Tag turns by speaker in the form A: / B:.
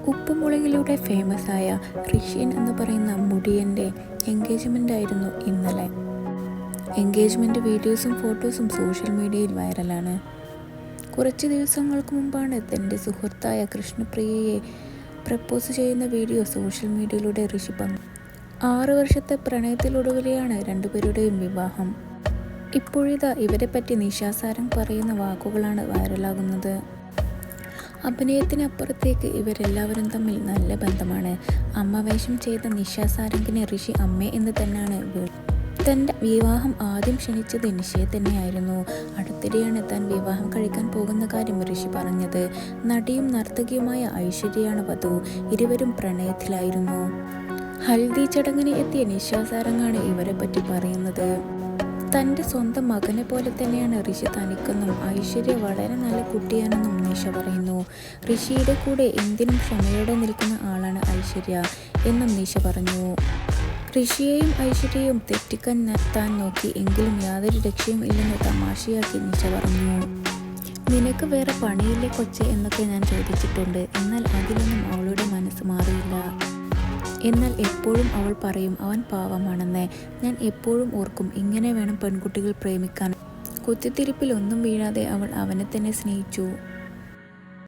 A: ഉപ്പുമുളകിലൂടെ famous ആയ ഋഷിൻ എന്ന് പറയുന്ന മുടിയൻ്റെ എൻഗേജ്മെൻ്റ് ആയിരുന്നു ഇന്നലെ. എൻഗേജ്മെൻ്റ് വീഡിയോസും ഫോട്ടോസും സോഷ്യൽ മീഡിയയിൽ വൈറലാണ്. കുറച്ച് ദിവസങ്ങൾക്ക് മുമ്പാണ് തൻ്റെ സുഹൃത്തായ കൃഷ്ണപ്രിയയെ പ്രപ്പോസ് ചെയ്യുന്ന വീഡിയോ സോഷ്യൽ മീഡിയയിലൂടെ ഋഷി 6 വർഷത്തെ പ്രണയത്തിലൊടുവിലെയാണ് രണ്ടുപേരുടെയും വിവാഹം. ഇപ്പോഴിതാ ഇവരെ പറ്റി നിഷ സാരംഗ് പറയുന്ന വാക്കുകളാണ് വൈറലാകുന്നത്. അഭിനയത്തിനപ്പുറത്തേക്ക് ഇവരെല്ലാവരും തമ്മിൽ നല്ല ബന്ധമാണ്. അമ്മ വേഷം ചെയ്ത നിഷ സാരംഗിനെ ഋഷി അമ്മേ എന്ന് തന്നെയാണ് തൻ്റെ വിവാഹം ആദ്യം ക്ഷണിച്ചത് നിഷയെ തന്നെയായിരുന്നു. അടുത്തിടെയാണ് താൻ വിവാഹം കഴിക്കാൻ പോകുന്ന കാര്യം ഋഷി പറഞ്ഞത്. നടിയും നർത്തകിയുമായ ഐശ്വര്യയാണ് വധു. ഇരുവരും പ്രണയത്തിലായിരുന്നു. ഹൽദി ചടങ്ങിന് എത്തിയ നിഷ സാരംഗാണ് ഇവരെ പറ്റി പറയുന്നത്. തൻ്റെ സ്വന്തം മകനെ പോലെ തന്നെയാണ് ഋഷി തനിക്കെന്നും ഐശ്വര്യ വളരെ നല്ല കുട്ടിയാണെന്നും നിഷ പറയുന്നു. ഋഷിയുടെ കൂടെ എന്തിനും ക്ഷമയോടെ നിൽക്കുന്ന ആളാണ് ഐശ്വര്യ എന്നും നിഷ പറഞ്ഞു. ഋഷിയെയും ഐശ്വര്യയും തെറ്റിക്കാൻ താൻ നോക്കി, എങ്കിലും യാതൊരു രക്ഷയും ഇല്ലെന്ന് തമാശയാക്കി നിഷ പറഞ്ഞു. നിനക്ക് വേറെ പണിയില്ലേ കൊച്ചെ എന്നൊക്കെ ഞാൻ ചോദിച്ചിട്ടുണ്ട്. എന്നാൽ അതിലൊന്നും അവളുടെ മനസ്സ് മാറിയില്ല. എന്നാൽ എപ്പോഴും അവൾ പറയും അവൻ പാവമാണെന്ന്. ഞാൻ എപ്പോഴും ഓർക്കും, ഇങ്ങനെ വേണം പെൺകുട്ടികൾ പ്രേമിക്കാൻ. കുത്തിത്തിരിപ്പിൽ ഒന്നും വീഴാതെ അവൾ അവനെ തന്നെ സ്നേഹിച്ചു.